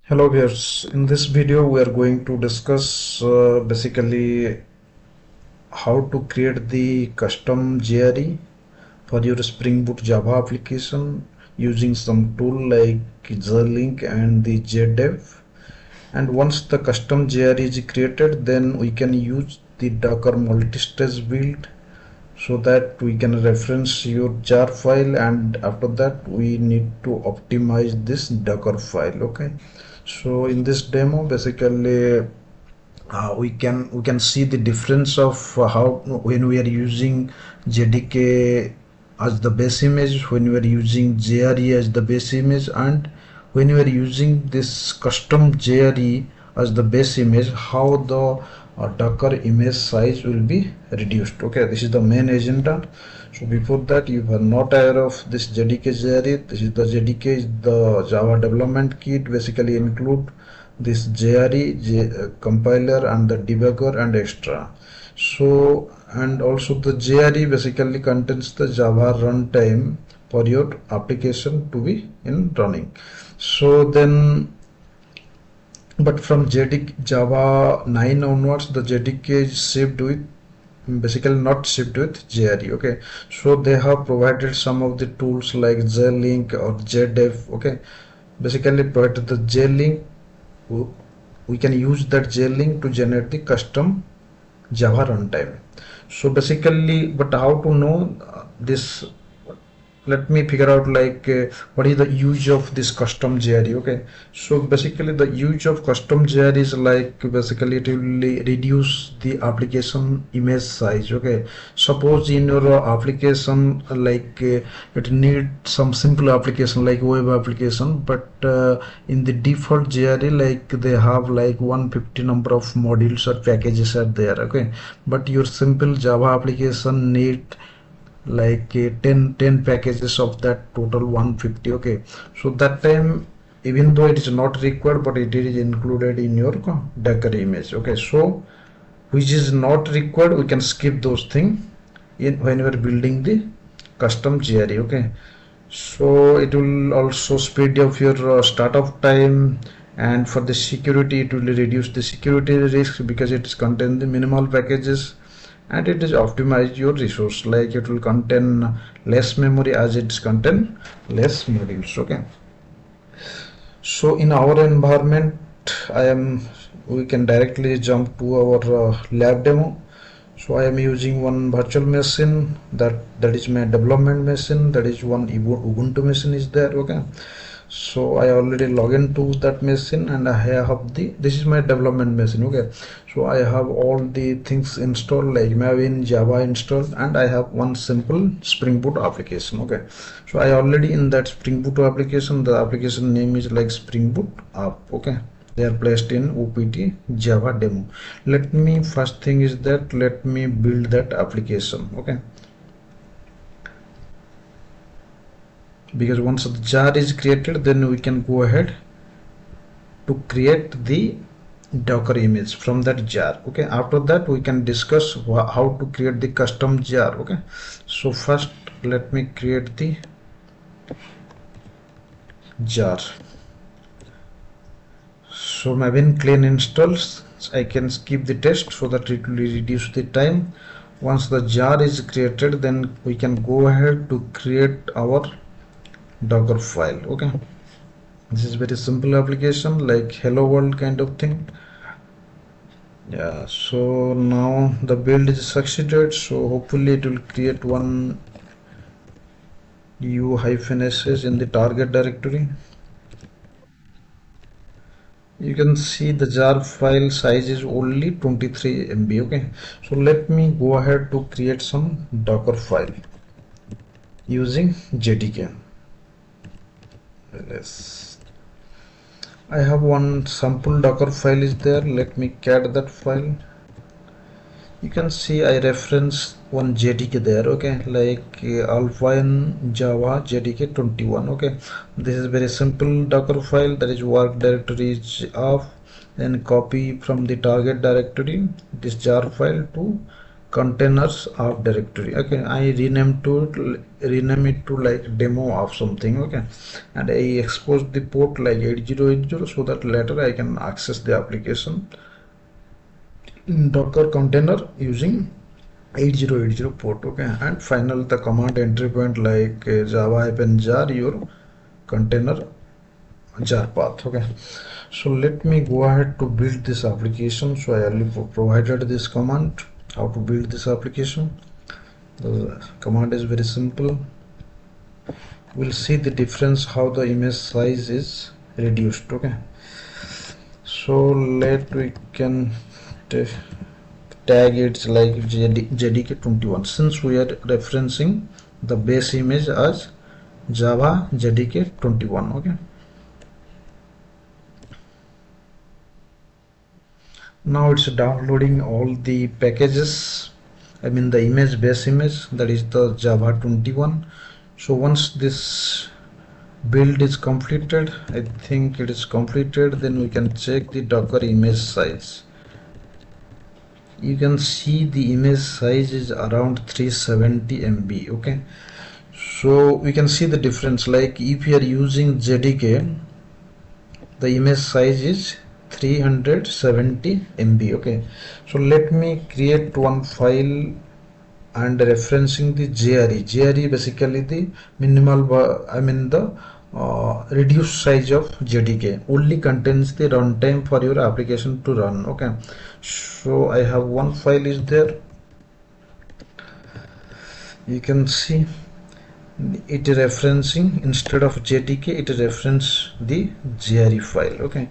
Hello viewers, in this video we are going to discuss basically how to create the custom JRE for your Spring Boot Java application using some tool like jlink and the jdep. And once the custom JRE is created, then we can use the Docker multi-stage build so that we can reference your jar file, and after that we need to optimize this Docker file. Okay, so in this demo basically we can see the difference of how when we are using JDK as the base image, when we are using JRE as the base image, and when we are using this custom JRE as the base image, how the Docker image size will be reduced. Okay, this is the main agenda. So before that, you are not aware of this JDK JRE. This is the JDK is the Java development kit, basically include this JRE compiler and the debugger and extra. So, and also the JRE basically contains the Java runtime for your application to be in running. So then, but from JDK Java 9 onwards, the JDK is shipped with basically not shipped with JRE. Okay, so they have provided some of the tools like jlink or jdep. Okay, basically provided the jlink. We can use that jlink to generate the custom Java runtime. So basically, but how to know this? Let me figure out like what is the use of this custom JRE. Okay, so basically the use of custom JRE is like basically it will reduce the application image size. Okay, suppose in your application like it need some simple application like web application, but in the default JRE like they have like 150 number of modules or packages are there. Okay, but your simple Java application need like 10 packages of that total 150. Okay, so that time even though it is not required, but it is included in your Docker image. Okay, so which is not required, we can skip those things in when we are building the custom JRE. Okay, so it will also speed up your startup time, and for the security it will reduce the security risk because it is contain the minimal packages, and it is optimize your resource, like it will contain less memory as it's contain less modules. Okay, so in our environment we can directly jump to our lab demo. So I am using one virtual machine, that is my development machine, that is one Ubuntu machine is there. Okay, so I already log into that machine and I have this is my development machine. Okay, so I have all the things installed like Maven, Java installed, and I have one simple Spring Boot application. Okay, so I already in that Spring Boot application, the application name is like Spring Boot app. Okay, they are placed in OPT Java demo. Let me first thing is that let me build that application. Okay, because once the jar is created, then we can go ahead to create the Docker image from that jar. Okay, after that we can discuss how to create the custom jar. Okay, so first let me create the jar. So Maven clean installs, I can skip the test so that it will reduce the time. Once the jar is created, then we can go ahead to create our Docker file. Okay, this is very simple application like hello world kind of thing. Yeah, so now the build is succeeded, so hopefully it will create one u-ss in the target directory. You can see the jar file size is only 23 MB. Okay, so let me go ahead to create some Docker file using JDK. Yes, I have one sample Docker file is there. Let me cat that file. You can see I reference one JDK there. Okay, like alpha in Java JDK 21. Okay, this is very simple Docker file, that is work directory is off, then copy from the target directory this jar file to containers of directory. Okay, I rename it to like demo of something. Okay, and I expose the port like 8080 so that later I can access the application in Docker container using 8080 port. Okay, and final the command entry point like java-jar your container jar path. Okay, so let me go ahead to build this application. So I already provided this command how to build this application. The command is very simple. We'll see the difference how the image size is reduced. Okay, so we can tag it like jdk21 since we are referencing the base image as java jdk21. Okay, now it's downloading all the packages, I mean the base image, that is the java 21. So once this build is completed, I think it is completed, then we can check the Docker image size. You can see the image size is around 370 MB. Okay, so we can see the difference, like if you are using JDK, the image size is 370 MB. Okay, so let me create one file and referencing the JRE. JRE basically the minimal, I mean the reduced size of JDK, only contains the runtime for your application to run. Okay, so I have one file is there. You can see it is referencing, instead of JDK it reference the JRE file. Okay,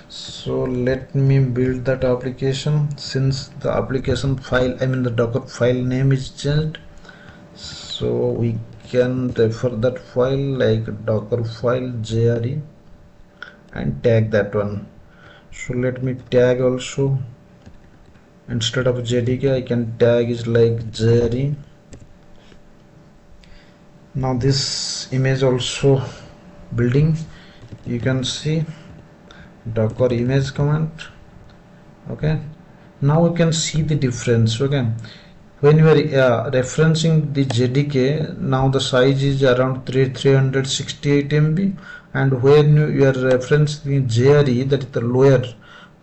so let me build that application. Since the application file, I mean the Docker file name is changed, so we can refer that file like docker file JRE and tag that one. So let me tag also, instead of JDK I can tag is like JRE. Now this image also building, you can see docker image command. Okay, now we can see the difference. Okay, when you are referencing the JDK, now the size is around 368 MB, and when you are referencing JRE, that is the lower,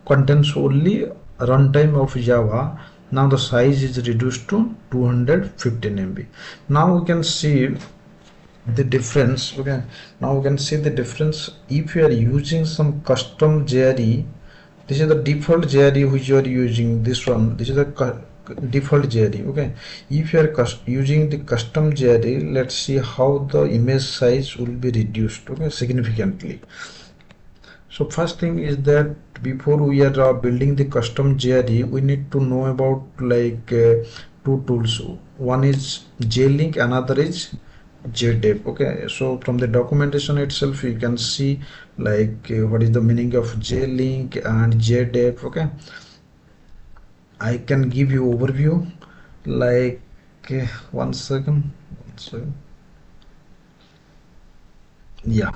contains only runtime of Java, now the size is reduced to 215 MB. Now we can see the difference. Okay, now we can see the difference if you are using some custom JRE. This is the default JRE which you are using, this one, this is the default JRE. Okay, if you are using the custom JRE, let's see how the image size will be reduced. Okay, significantly. So first thing is that before we are building the custom JRE, we need to know about like two tools. One is jlink, another is jdep. Okay, so from the documentation itself you can see like what is the meaning of jlink and jdep. Okay, I can give you overview like one second. Yeah,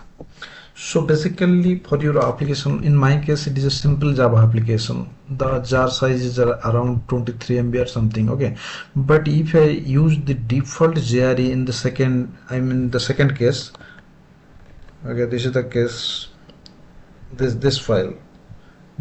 so basically for your application, in my case it is a simple Java application, the jar size is around 23 MB or something. Okay, but if I use the default JRE in the second, I mean the second case. Okay, this is the case, this file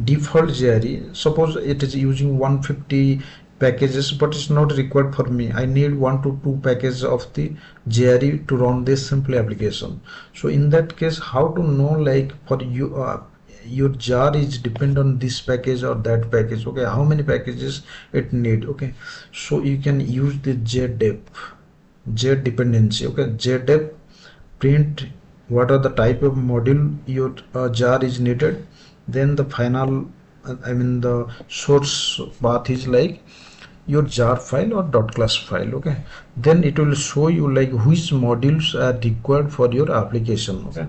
default JRE, suppose it is using 150 packages, but it's not required for me. I need 1 to 2 packages of the JRE to run this simple application. So in that case, how to know like for you your jar is depend on this package or that package. Okay, how many packages it need. Okay, so you can use the jdep dependency. Okay, jdep print what are the type of module your jar is needed, then the final, I mean the source path is like your jar file or .class file. Okay, then it will show you like which modules are required for your application. Okay,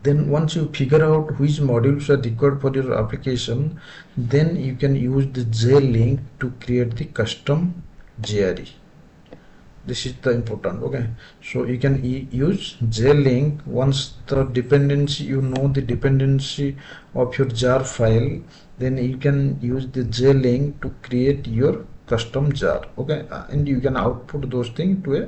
then once you figure out which modules are required for your application, then you can use the jlink to create the custom JRE. This is the important. Okay, so you can use jlink. Once the dependency, you know the dependency of your jar file, then you can use the jlink to create your custom jar. Okay, and you can output those things to a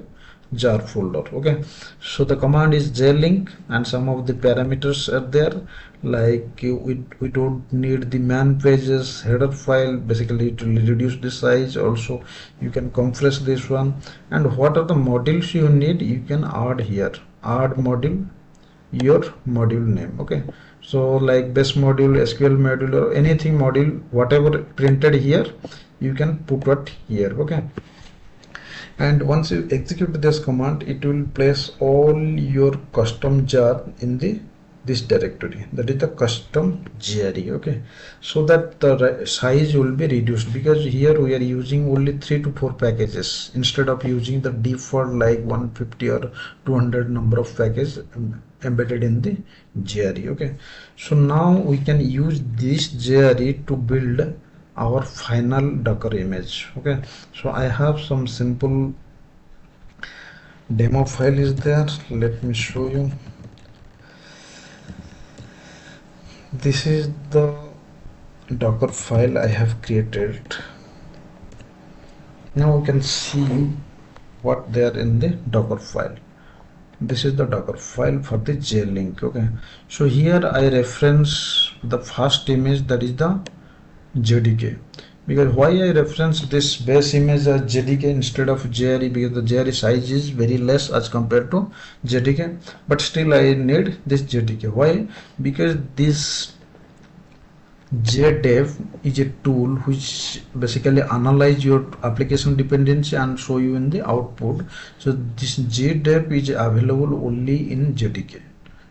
jar folder. Okay, so the command is jlink, and some of the parameters are there, like we don't need the man pages header file. Basically it will reduce the size. Also you can compress this one, and what are the modules you need, you can add here. Add module, your module name. Okay, so like base module, SQL module, or anything module, whatever printed here, you can put it here. Okay, and once you execute this command, it will place all your custom jar in this directory, that is the custom JRE. Okay, so that the size will be reduced, because here we are using only 3 to 4 packages instead of using the default like 150 or 200 number of packages embedded in the JRE. Okay, so now we can use this JRE to build our final Docker image. Okay, so I have some simple demo file is there. Let me show you. This is the Docker file I have created. Now we can see what they are in the Docker file. This is the Docker file for the jlink. Okay, so here I reference the first image, that is the JDK. Because why I reference this base image as JDK instead of JRE, because the JRE size is very less as compared to JDK, but still I need this JDK. Why? Because this jdep is a tool which basically analyze your application dependency and show you in the output. So this jdep is available only in JDK.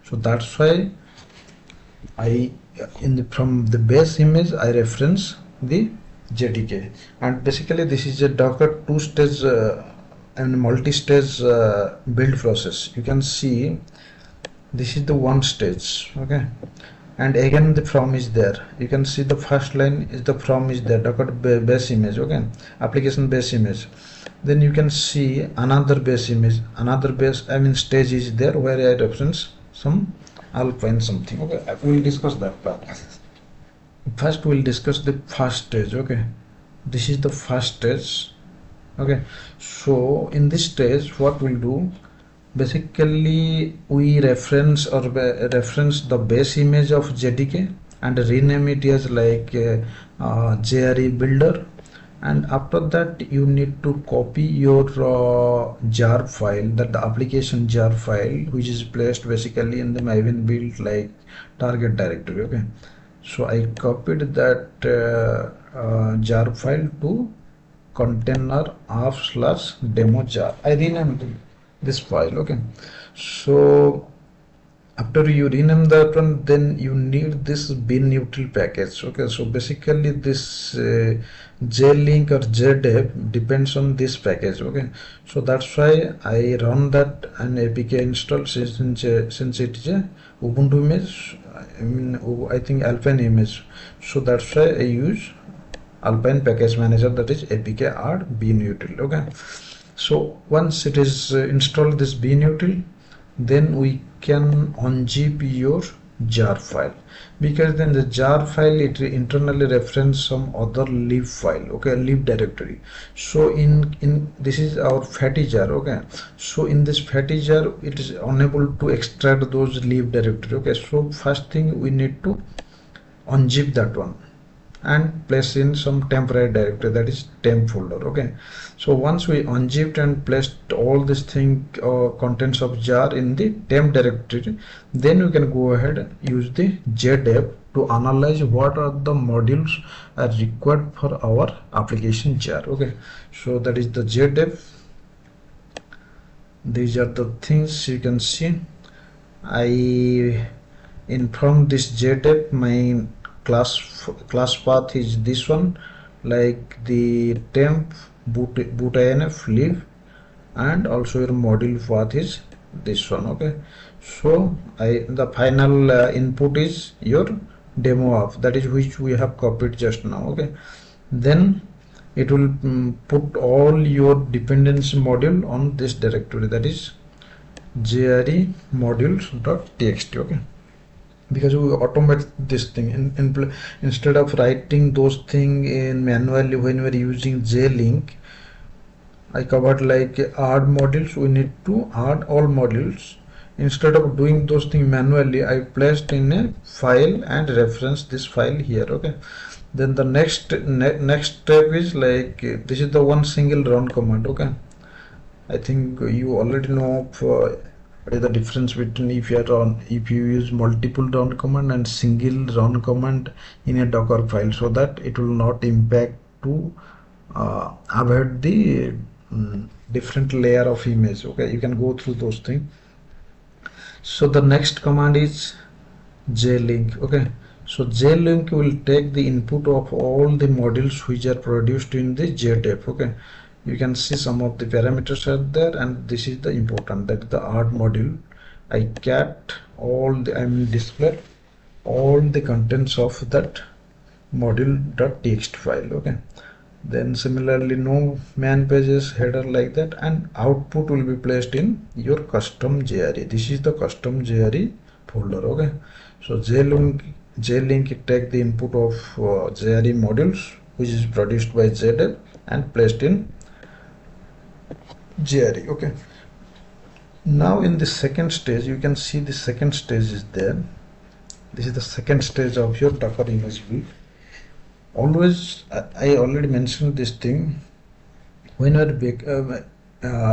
So that's why I from the base image I reference the JDK. And basically this is a Docker two-stage and multi-stage build process. You can see this is the one stage. Okay, and again the from is there. You can see the first line is the from is there, Docker base image. Okay, application base image. Then you can see another base image, another base stage is there where I reference some Alpine something. Okay, we'll discuss that part. First we'll discuss the first stage. Okay, this is the first stage. Okay, so in this stage what we'll do, basically we reference the base image of JDK and rename it as like JRE builder, and after that you need to copy your jar file, that the application jar file, which is placed basically in the Maven build like target directory. Okay, so I copied that jar file to container app/demo jar. I renamed this file. Okay, so after you rename that one, then you need this bin util package. Okay, so basically this jlink or jdep depends on this package. Okay, so that's why I run that and apk install, since it is a Ubuntu image, I think Alpine image, so that's why I use Alpine package manager, that is apk add bin util. Okay, so once it is installed this bin util, then we can unzip your jar file, because then the jar file it internally reference some other lib file. Okay, lib directory. So in this is our fatty jar. Okay, so in this fatty jar it is unable to extract those lib directory. Okay, so first thing we need to unzip that one and place in some temporary directory, that is temp folder. Okay, so once we unzipped and placed all this thing contents of jar in the temp directory, then we can go ahead and use the jdep to analyze what are the modules are required for our application jar. Okay, so that is the jdep. These are the things you can see. I inform this jdep my class path is this one, like the temp boot inf lib, and also your module path is this one. Okay, so the final input is your demo app, that is which we have copied just now. Okay, then it will put all your dependency module on this directory, that is jre modules.txt. Okay, because we automate this thing instead of writing those things in manually when we are using jlink. I covered like add modules. We need to add all modules. Instead of doing those things manually, I placed in a file and reference this file here. Okay. Then the next step is like this is the one single run command. Okay. I think you already know what is the difference between if you use multiple run command and single run command in a Docker file, so that it will not impact to avoid the different layer of image. Okay, you can go through those things. So the next command is jlink. Okay, so jlink will take the input of all the modules which are produced in the jdep. Okay, you can see some of the parameters are there, and this is the important, that the add module. I kept all the display all the contents of that module.txt file. Okay, then similarly no man pages header like that, and output will be placed in your custom JRE. This is the custom JRE folder. Okay, so jlink take the input of JRE modules which is produced by jdep and placed in JRE. Okay, now in the second stage, you can see the second stage is there. This is the second stage of your Docker image build. Always, I already mentioned this thing. When you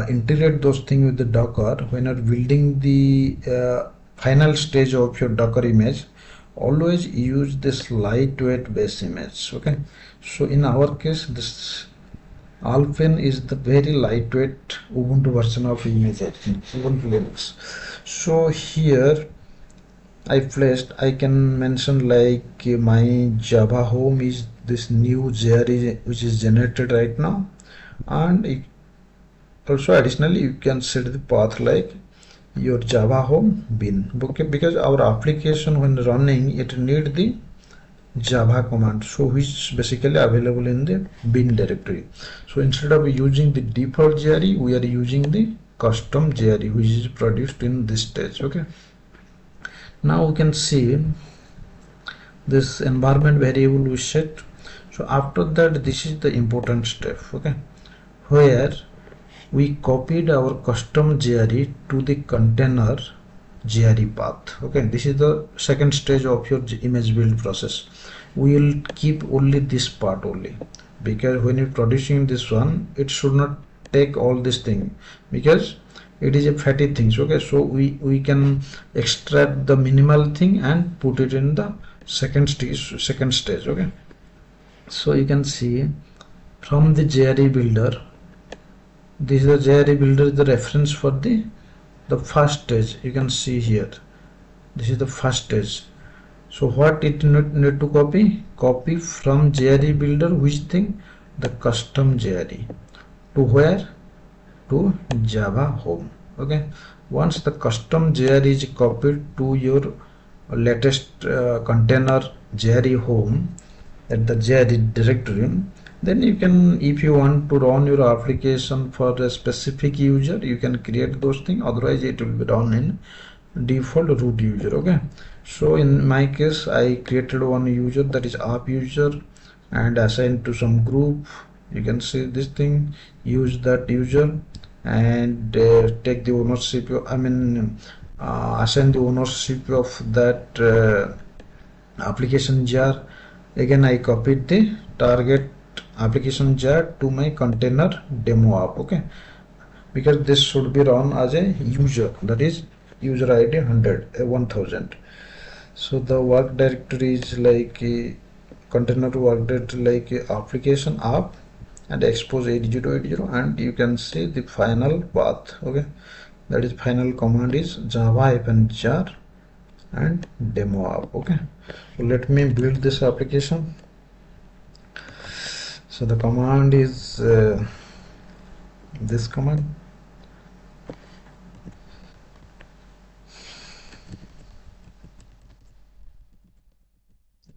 integrate those things with the Docker, when you're building the final stage of your Docker image, always use this lightweight base image. Okay, so in our case, this Alpine is the very lightweight Ubuntu version of image, Ubuntu Linux. So here I can mention like my Java home is this new JRE which is generated right now, and also additionally you can set the path like your Java home bin. Okay, because our application when running, it need the Java command, so which is basically available in the bin directory. So instead of using the default JRE, we are using the custom JRE which is produced in this stage. Okay, now we can see this environment variable we set. So after that, this is the important step. Okay, where we copied our custom JRE to the container JRE path. Okay, this is the second stage of your image build process. We will keep only this part only, because when you're producing this one, it should not take all this thing, because it is a fatty thing. Okay, so we can extract the minimal thing and put it in the second stage. Okay, so you can see from the JRE builder, this is the JRE builder, the reference for the first stage. You can see here, this is the first stage. So what it need to copy from JRE builder, which thing, the custom JRE, to where, to Java home. Okay, once the custom JRE is copied to your latest container JRE home at the JRE directory, then you can, if you want to run your application for a specific user, you can create those things. Otherwise it will be run in default root user. Okay, so in my case, I created one user, that is app user, and assigned to some group. You can see this thing, use that user and take the ownership assign the ownership of that application jar. Again, I copied the target application jar to my container demo app. Okay, because this should be run as a user, that is user ID 1000. So the work directory is like a container work directory, like a application app, and expose 8080, and you can see the final path. Okay, that is final command is java-jar and demo app. Okay, so let me build this application. So the command is this command.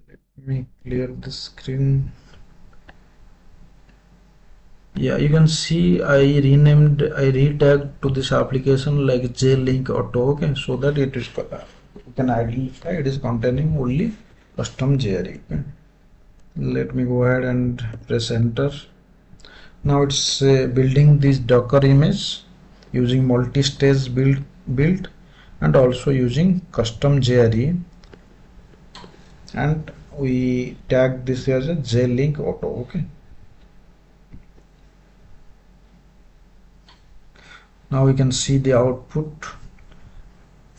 Let me clear the screen. Yeah, you can see I retagged to this application like jlink auto. Okay, so that it is can identify it is containing only custom JRE. Okay. Let me go ahead and press enter. Now it's building this Docker image using multi-stage build and also using custom JRE, and we tag this as a jlink auto. Okay. Now we can see the output,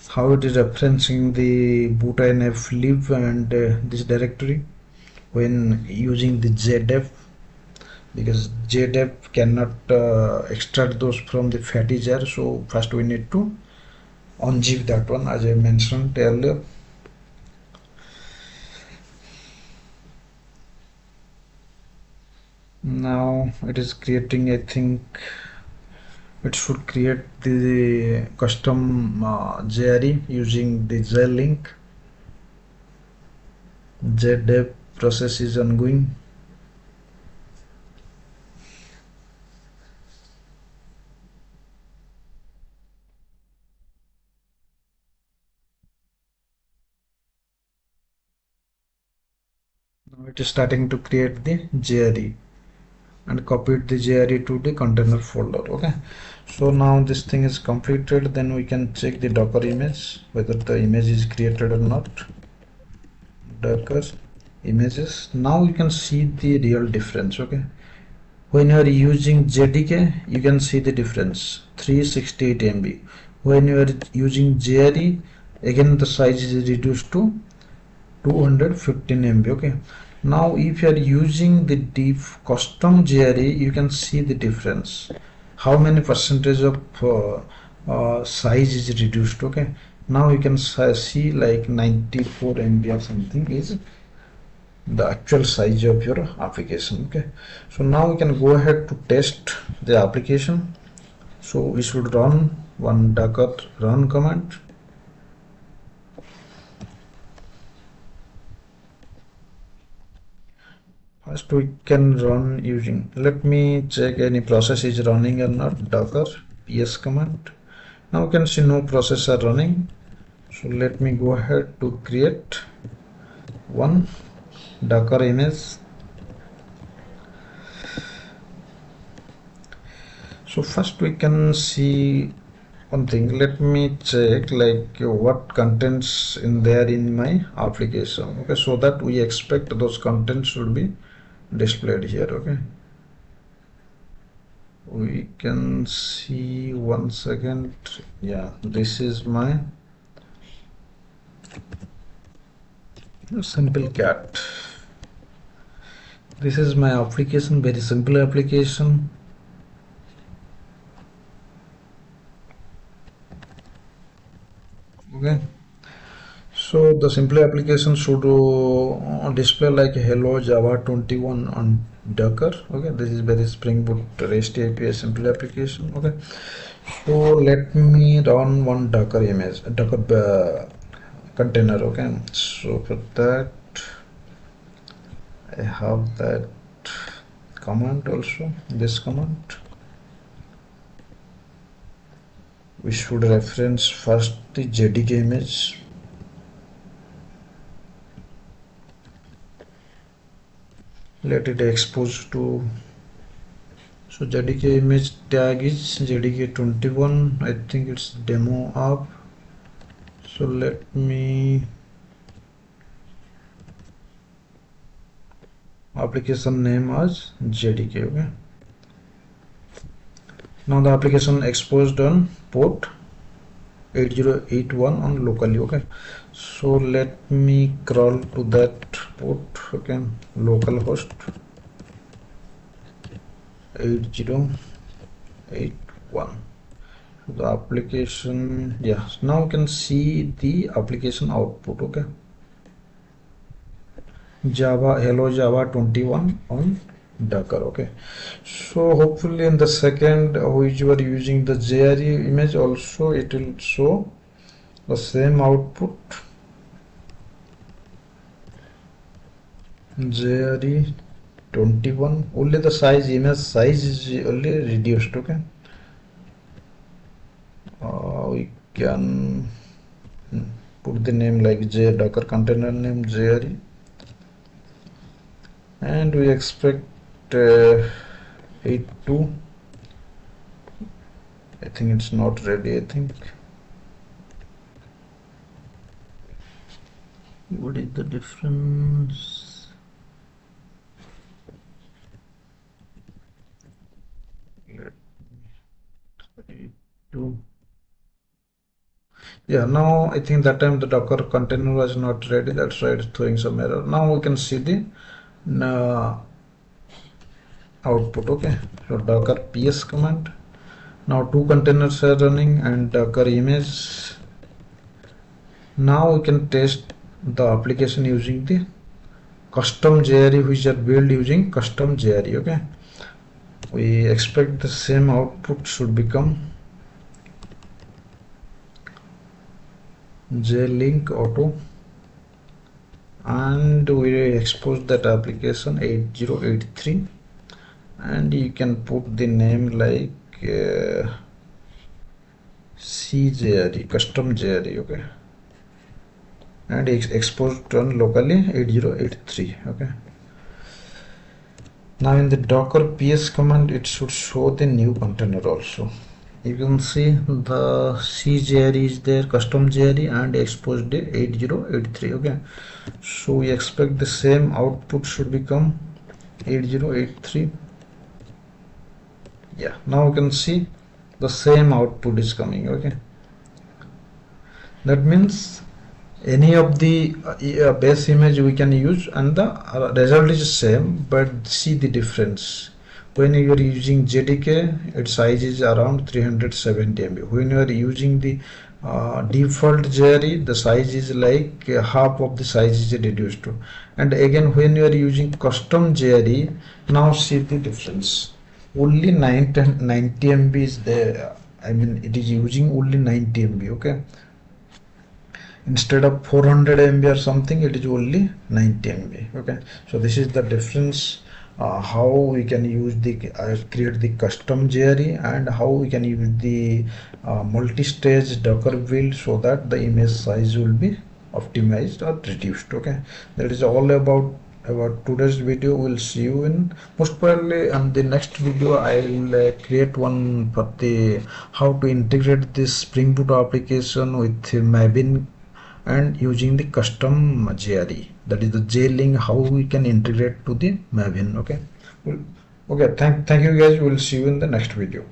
how it is referencing the boot inf lib and this directory when using the jdep, because jdep cannot extract those from the fatty jar. So first we need to unzip that one, as I mentioned earlier. Now it is creating, I think it should create the custom JRE using the jlink. jdep process is ongoing. Now it is starting to create the JRE and copied the JRE to the container folder. Okay, so now this thing is completed. Then we can check the Docker image, whether the image is created or not. Docker images. Now you can see the real difference. Okay, when you are using JDK, you can see the difference, 368 MB. When you are using JRE, again the size is reduced to 215 MB. Okay, now if you are using the deep custom JRE, you can see the difference, how many percentage of size is reduced. Okay, now you can see like 94 MB or something is the actual size of your application. Okay, so now we can go ahead to test the application. So we should run one docker run command. First we can run using, let me check any process is running or not, docker ps command. Now you can see no process are running. So let me go ahead to create one Docker image. So first we can see one thing. Let me check like what contents in there in my application. Okay, so that we expect those contents should be displayed here. Okay, we can see, one second. Yeah, this is my simple cat. This is my application, very simple application. Okay, so the simple application should display like hello Java 21 on Docker. Okay, this is very Springboot REST API simple application. Okay, so let me run one Docker image, Docker container. Okay, so for that I have that command also, this command. We should reference first the JDK image. Let it expose to, so JDK image tag is JDK 21. I think it's demo app. So let me, application name as JDK. Okay, now the application exposed on port 8081 on locally. Okay, so let me crawl to that port. Okay, localhost 8081. The application, yes, now you can see the application output. Okay, Java, hello Java 21 on Docker. Okay, so hopefully in the second which you are using the JRE image also, it will show the same output. JRE 21, only the size, image size is only reduced. Okay, we can put the name like docker container name JRE, and we expect 82. I think it's not ready. I think. What is the difference? Let me 82. Yeah, now I think that time the docker container was not ready. That's why it's throwing some error. Now we can see the output. Okay, so docker ps command. Now two containers are running and docker image. Now we can test the application using the custom JRE, which are built using custom JRE. Okay, we expect the same output should become jlink auto, and we expose that application 8083, and you can put the name like CJRE, custom JRE. Okay, and exposed on locally 8083. Okay, now in the docker ps command it should show the new container also. You can see the CJRE is there, custom JRE, and exposed 8083. Okay, so we expect the same output should become 8083. Yeah, now you can see the same output is coming. Okay, that means any of the base image we can use and the result is same, but see the difference. When you are using JDK, its size is around 370 MB. When you are using the default JRE, the size is like half of the size is reduced to. And again, when you are using custom JRE, now see the difference. Only 90 MB is there. I mean, it is using only 90 MB. Okay, instead of 400 MB or something, it is only 90 MB. Okay, so this is the difference. How we can use the create the custom JRE, and how we can use the multi-stage Docker build so that the image size will be optimized or reduced. Okay, that is all about today's video. We'll see you in most probably on the next video. I will create one for the how to integrate this Spring Boot application with Maven and using the custom JRE, that is the jlink, how we can integrate to the Maven. Okay, okay, thank you guys. We'll see you in the next video.